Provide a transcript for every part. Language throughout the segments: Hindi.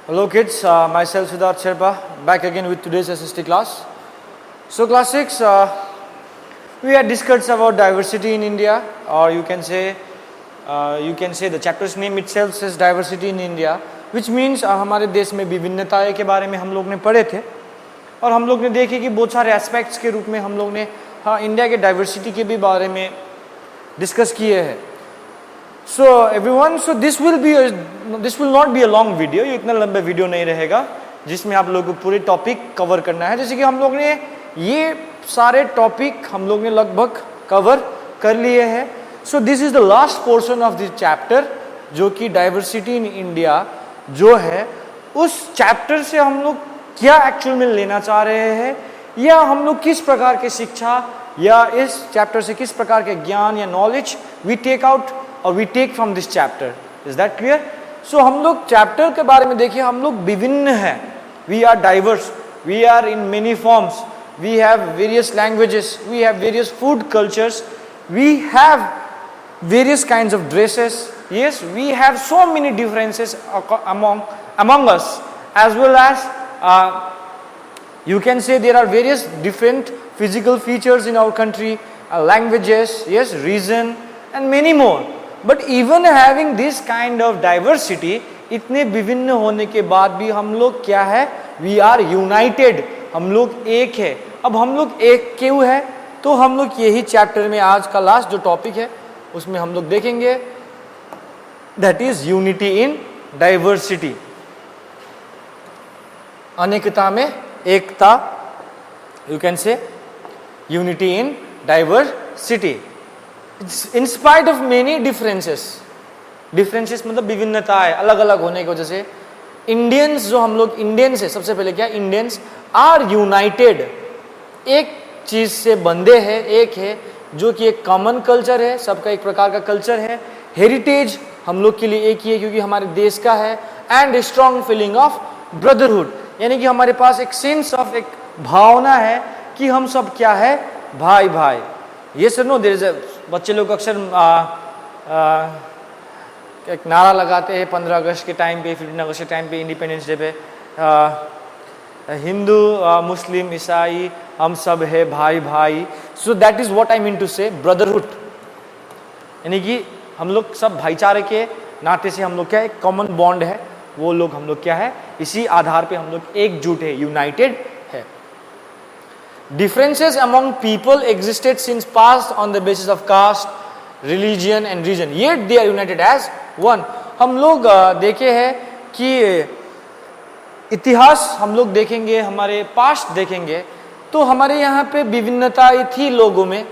Hello kids, myself Siddharth Sherpa, back again with today's SST class. So class 6, we had discussed about diversity in India, or you can say the chapter's name itself says diversity in India, which means हमारे देश में विभिन्नताएं के बारे में हम लोग ने पढ़े थे और हम लोग ने देखे कि बहुत सारे एस्पेक्ट्स के रूप में हम लोग ने इंडिया के डाइवर्सिटी के भी बारे में डिस्कस किए हैं. So everyone, so this will not be a long video. ये इतना लंबा वीडियो नहीं रहेगा जिसमें आप लोगों को पूरे टॉपिक कवर करना है. जैसे कि हम लोग ने ये सारे टॉपिक हम लोग ने लगभग कवर कर लिए हैं. So this is the last portion of this chapter, जो कि डाइवर्सिटी इन इंडिया जो है, उस चैप्टर से हम लोग क्या एक्चुअल में लेना चाह रहे हैं, या हम लोग किस प्रकार के शिक्षा या इस चैप्टर से किस प्रकार के ज्ञान या नॉलेज वी टेक आउट और we take from this chapter. Is that clear? So हम लोग चैप्टर के बारे में देखिए, हम लोग विभिन्न हैं. We are diverse, we are in many forms, we have various languages, we have various food cultures, we have various kinds of dresses. Yes, we have so many differences among us, as well as you can say there are various different physical features in our country, languages, yes, reason and many more. But even having this kind of diversity, इतने विभिन्न होने के बाद भी हम लोग क्या है, we are united, हम लोग एक है. अब हम लोग एक क्यों है, तो हम लोग यही चैप्टर में आज का लास्ट जो टॉपिक है उसमें हम लोग देखेंगे, that is unity in diversity. अनेकता में एकता, you can say unity in diversity. In spite of many differences मतलब विभिन्नताएं अलग अलग होने की वजह से इंडियंस, जो हम लोग इंडियंस है, सबसे पहले क्या, इंडियंस आर यूनाइटेड, एक चीज से बंधे हैं, एक है, जो कि एक कॉमन कल्चर है, सबका एक प्रकार का कल्चर है. हेरिटेज हम लोग के लिए एक ही है क्योंकि हमारे देश का है. And strong feeling of brotherhood, यानी कि हमारे पास एक सेंस ऑफ, एक भावना है कि हम सब क्या है, भाई भाई. ये सर नो, देयर इज बच्चे लोग अक्सर एक नारा लगाते हैं 15 अगस्त के टाइम पे, 15 अगस्त के टाइम पे, इंडिपेंडेंस डे पे, हिंदू मुस्लिम ईसाई हम सब है भाई भाई. So that is what I mean to say brotherhood, यानी कि हम लोग सब भाईचारे के नाते से हम लोग क्या है, कॉमन बॉन्ड है, वो लोग हम लोग क्या है, इसी आधार पे हम लोग एकजुट है, यूनाइटेड है. Differences among people existed since past on the basis of caste, religion and region, yet they are united as one. हम लोग देखे हैं कि इतिहास हम लोग देखेंगे, हमारे पास्ट देखेंगे, तो हमारे यहाँ पे विभिन्नताएं थी लोगों में.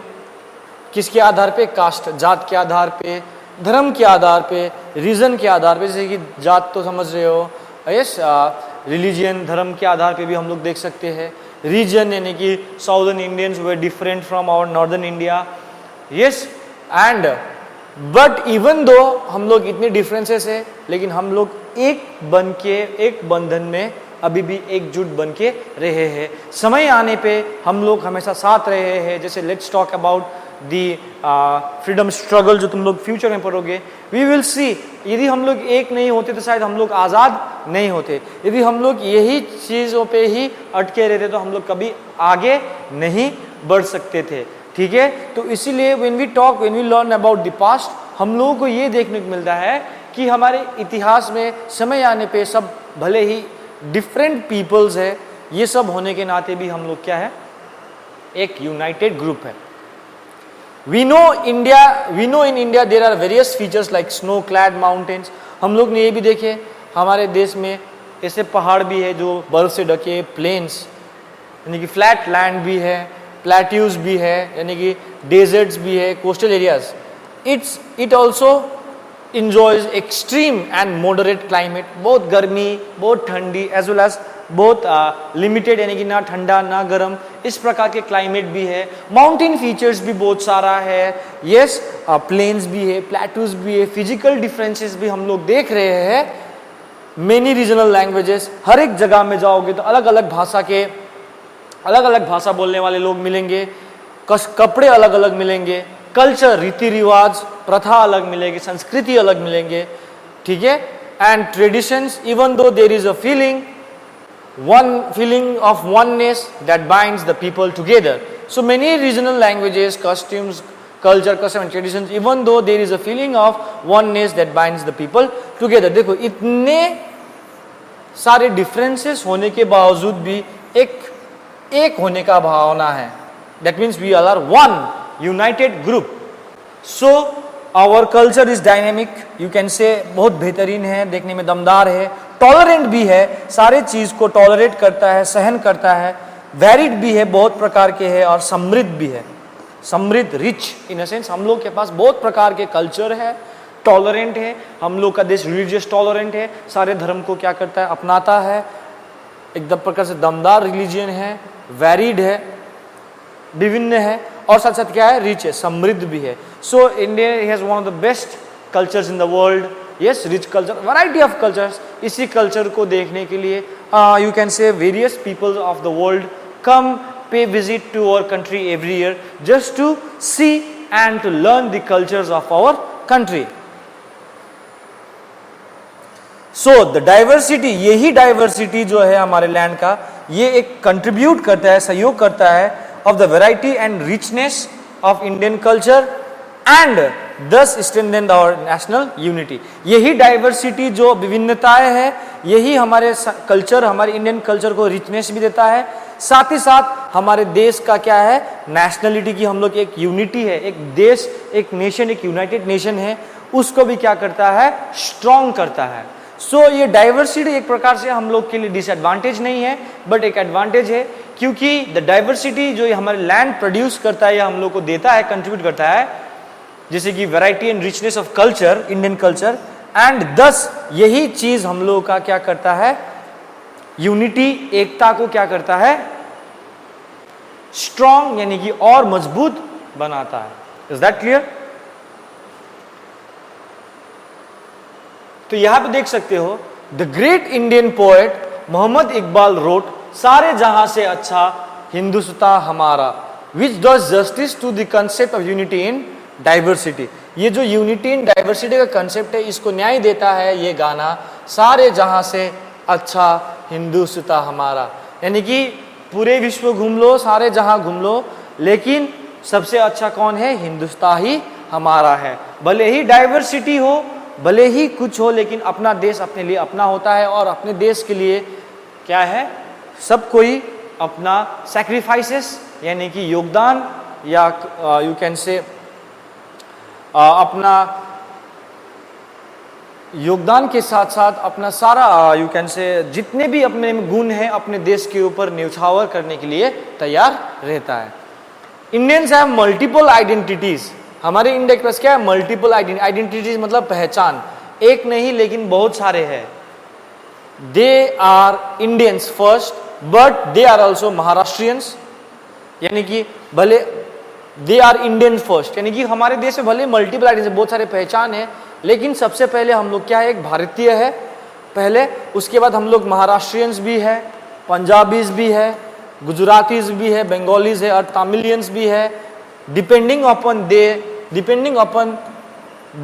किसके आधार पे? कास्ट, जात के आधार पे, धर्म के आधार पे, रीजन के आधार पे. जैसे कि जात तो समझ रहे हो, यस. रिलीजियन, धर्म के आधार पे भी हम लोग देख सकते हैं. रीजन यानी कि साउदर्न इंडियंस वे different from our northern India, yes. And but even though हम लोग इतने डिफरेंसेस है, लेकिन हम लोग एक बन के, एक बंधन में अभी भी एकजुट बन के रहे हैं. समय आने पे हम लोग हमेशा साथ रहे हैं. जैसे let's talk about the freedom struggle, जो तुम लोग फ्यूचर में पढ़ोगे. वी विल सी, यदि हम लोग एक नहीं होते तो शायद हम लोग आज़ाद नहीं होते. यदि हम लोग यही चीज़ों पे ही अटके रहते तो हम लोग कभी आगे नहीं बढ़ सकते थे. ठीक है, तो इसीलिए when we learn about the past, हम लोगों को ये देखने को मिलता है कि हमारे इतिहास में समय आने पे सब भले ही डिफरेंट पीपल्स है, ये सब होने के नाते भी हम लोग क्या है, एक यूनाइटेड ग्रुप है. We know in India there are various features like snow clad mountains. हम लोग ने ये भी देखे, हमारे देश में ऐसे पहाड़ भी है जो बर्फ से ढके, प्लेन्स यानी कि फ्लैट लैंड भी है, प्लेट्यूज भी है, यानी कि डेजर्ट्स भी है, coastal areas. It also enjoys extreme and moderate climate, बहुत गर्मी, बहुत ठंडी, एज वेल एज बहुत लिमिटेड, यानी कि ना ठंडा ना गर्म, इस प्रकार के क्लाइमेट भी है. माउंटेन फीचर्स भी बहुत सारा है, यस. प्लेन्स भी है, प्लेटूज भी है. फिजिकल डिफरेंसेस भी हम लोग देख रहे हैं. मेनी रीजनल लैंग्वेजेस, हर एक जगह में जाओगे तो अलग अलग भाषा के, अलग अलग भाषा बोलने वाले लोग मिलेंगे. कपड़े अलग अलग मिलेंगे, कल्चर, रीति रिवाज, प्रथा अलग मिलेगी, संस्कृति अलग मिलेंगे. ठीक है, and traditions, even though there is a feeling of oneness that binds the people together. So many regional languages, costumes, culture, custom and traditions, even though there is a feeling of oneness that binds the people together. देखो इतने सारे डिफरेंसेस होने के बावजूद भी एक होने का भावना है. That means we all are one united group. So our culture is dynamic. You can say बहुत बेहतरीन है, देखने में दमदार है, टॉलरेंट भी है, सारे चीज को टॉलरेट करता है, सहन करता है, वैरिड भी है, बहुत प्रकार के है, और समृद्ध भी है. समृद्ध, रिच इन अ सेंस, हम लोग के पास बहुत प्रकार के कल्चर है, टॉलरेंट है. हम लोग का देश रिलीजियस टॉलरेंट है, सारे धर्म को क्या करता है, अपनाता है. एकदम प्रकार से दमदार रिलीजियन है, वैरिड है, विभिन्न है, और साथ साथ क्या है, रिच है, समृद्ध भी है. So India has one of the best cultures in the world. Yes, rich culture, variety of cultures. इसी कल्चर को देखने के लिए you can say various peoples of the world come pay visit to our country every year just to see and to learn the cultures of our country. So the diversity, यही diversity जो है हमारे लैंड का, ये एक कंट्रीब्यूट करता है, सहयोग करता है of the variety and richness of Indian culture and thus strengthen our national unity. यही डाइवर्सिटी जो विभिन्नताएं है, यही हमारे कल्चर, हमारे इंडियन कल्चर को रिचनेस भी देता है. साथ ही साथ हमारे देश का क्या है, नेशनलिटी की हम लोग एक यूनिटी है, एक देश, एक नेशन, एक यूनाइटेड नेशन है, उसको भी क्या करता है, स्ट्रॉन्ग करता है. सो ये डाइवर्सिटी एक प्रकार से हम लोग के लिए डिसएडवांटेज नहीं है, बट एक एडवांटेज है, क्योंकि द डाइवर्सिटी जो हमारे लैंड प्रोड्यूस करता है या हम लोग को देता है, कंट्रीब्यूट करता है, जैसे कि variety and richness of culture, Indian culture, and दस यही चीज हम लोग का क्या करता है, यूनिटी, एकता को क्या करता है, स्ट्रॉन्ग यानी कि और मजबूत बनाता है. Is that clear? तो यहां पे देख सकते हो, the great Indian poet Mohammad Iqbal wrote, सारे जहां से अच्छा हिंदुस्तान हमारा, which does justice to the concept of unity in diversity. ये जो यूनिटी इन डाइवर्सिटी का कंसेप्ट है, इसको न्याय देता है ये गाना, सारे जहां से अच्छा हिंदुस्तान हमारा. यानी कि पूरे विश्व घूम लो, सारे जहां घूम लो, लेकिन सबसे अच्छा कौन है, हिंदुस्तान ही हमारा है. भले ही डाइवर्सिटी हो, भले ही कुछ हो, लेकिन अपना देश अपने लिए अपना होता है, और अपने देश के लिए क्या है, सब कोई अपना सैक्रिफाइसेस यानी कि योगदान, या यू कैन से अपना योगदान के साथ साथ अपना सारा यू कैन से जितने भी अपने गुण हैं अपने देश के ऊपर न्यौछावर करने के लिए तैयार रहता है. Indians have multiple identities. हमारे इंडिया के पास क्या है, मल्टीपल आइडेंटिटीज, मतलब पहचान, एक नहीं लेकिन बहुत सारे हैं. They are Indians first, but they are also Maharashtrians. यानी कि भले दे आर इंडियन फर्स्ट, यानी कि हमारे देश में भले मल्टीपल आइडेंटिटी, बहुत सारे पहचान है, लेकिन सबसे पहले हम लोग क्या है, एक भारतीय है पहले, उसके बाद हम लोग महाराष्ट्रियंस भी है, पंजाबीज भी है, गुजरातीज भी है, बंगालीज है, और तमिलियंस भी है. Depending upon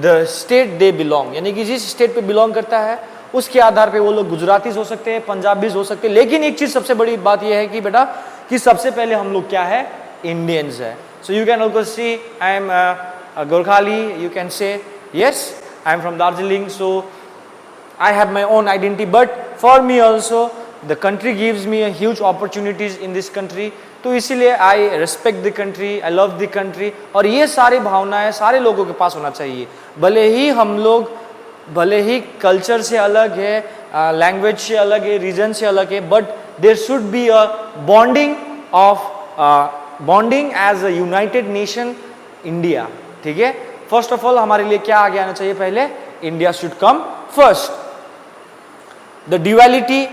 the state they belong, यानी कि जिस स्टेट पे बिलोंग करता है उसके आधार पे वो लोग गुजरातीज हो सकते हैं, पंजाबीज हो सकते हैं. लेकिन एक चीज सबसे बड़ी बात यह है कि बेटा कि सबसे पहले हम लोग क्या है, इंडियंस है. So you can also see I am Gorkhali, you can से yes, I am from Darjeeling, so I have my own identity, but for me also the country gives me a huge opportunities in this country. तो इसीलिए I respect the country, I love the country, और ये सारी भावनाएं सारे लोगों के पास होना चाहिए. भले ही हम लोग, भले ही कल्चर से अलग है, लैंग्वेज से अलग है, रीजन से अलग है, but there should be a bonding as a united nation India. ठीक है, फर्स्ट ऑफ ऑल हमारे लिए क्या आगे आना चाहिए, पहले India should come first. The duality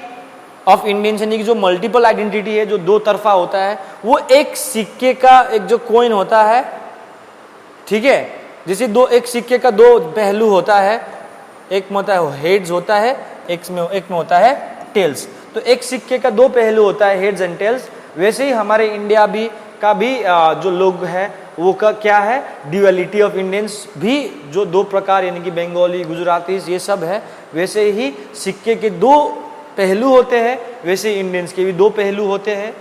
of Indians, यानी कि जो मल्टीपल आइडेंटिटी है, जो दो तरफा होता है, वो एक सिक्के का एक जो कॉइन होता है, ठीक है, जैसे एक सिक्के का दो पहलू होता है, एक में होता है हेड्स होता है, एक में होता है टेल्स. तो एक सिक्के का दो पहलू होता है, हेड्स एंड टेल्स. वैसे ही हमारे इंडिया का भी जो लोग है वो का क्या है, ड्यूअलिटी ऑफ इंडियंस भी, जो दो प्रकार यानी कि बंगाली, गुजराती, ये सब है। वैसे ही सिक्के के दो पहलू होते हैं, वैसे इंडियंस के भी दो पहलू होते हैं।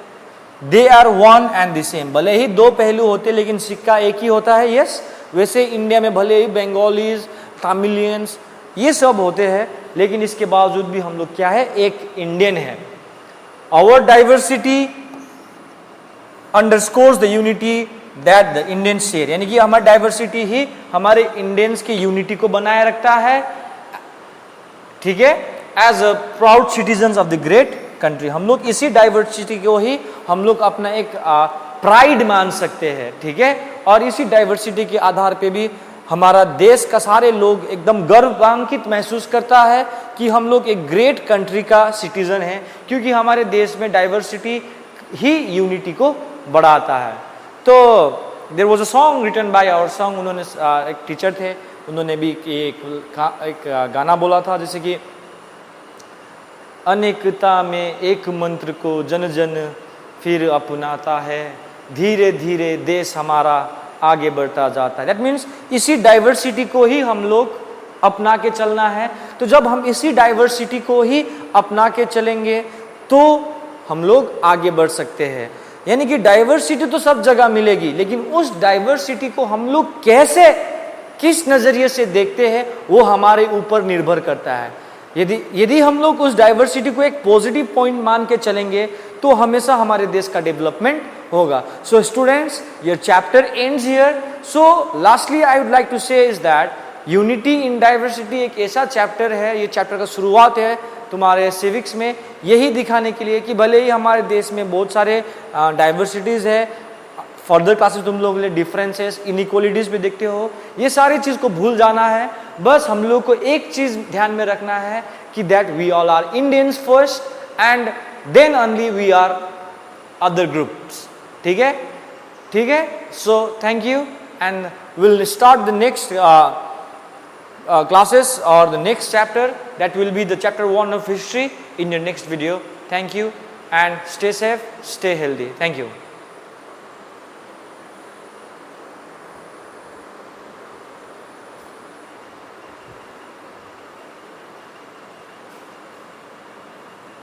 They are one and the same, भले ही दो पहलू होते लेकिन सिक्का एक ही होता है। यस, वैसे इंडिया में भले ही बंगालीज, तमिलियंस ये सब होते हैं, लेकिन इसके बावजूद भी हम लोग क्या है, एक इंडियन है। Our diversity underscores the unity that the Indian share, यानी कि हमारी डाइवर्सिटी ही हमारे इंडियंस की यूनिटी को बनाए रखता है। ठीक है, as a proud citizen of the great country, हम लोग इसी डाइवर्सिटी को ही हम लोग अपना एक प्राइड मान सकते हैं। ठीक है, और इसी डाइवर्सिटी के आधार पे भी हमारा देश का सारे लोग एकदम गर्वान्वित महसूस करता है कि हम लोग एक ग्रेट कंट्री का सिटीजन है, क्योंकि हमारे देश में डाइवर्सिटी ही यूनिटी को बढ़ाता है। तो there was a song written by our song, उन्होंने एक टीचर थे, उन्होंने भी एक गाना बोला था, जैसे कि अनेकता में एक मंत्र को जन जन फिर अपनाता है, धीरे धीरे देश हमारा आगे बढ़ता जाता है। दैट मीन्स इसी डाइवर्सिटी को ही हम लोग अपना के चलना है। तो जब हम इसी डाइवर्सिटी को ही अपना के चलेंगे तो हम लोग आगे बढ़ सकते हैं। यानी कि डाइवर्सिटी तो सब जगह मिलेगी, लेकिन उस डाइवर्सिटी को हम लोग कैसे, किस नजरिए से देखते हैं, वो हमारे ऊपर निर्भर करता है। यदि हम लोग उस डाइवर्सिटी को एक पॉजिटिव पॉइंट मान के चलेंगे तो हमेशा हमारे देश का डेवलपमेंट होगा। So students, your chapter ends here. So lastly I would like to say is that unity in diversity एक ऐसा चैप्टर है, ये चैप्टर का शुरुआत है तुम्हारे सिविक्स में, यही दिखाने के लिए कि भले ही हमारे देश में बहुत सारे डाइवर्सिटीज है, फर्दर क्लासेस तुम लोग ले डिफरेंसेस, इनइक्वालिटीज भी देखते हो, ये सारी चीज को भूल जाना है। बस हम लोग को एक चीज ध्यान में रखना है कि that we all are Indians first and then only we are other groups. ठीक है, ठीक है। So thank you and will start the next classes or the next chapter, that will be the chapter 1 of history in your next video. Thank you and stay safe, stay healthy. Thank you.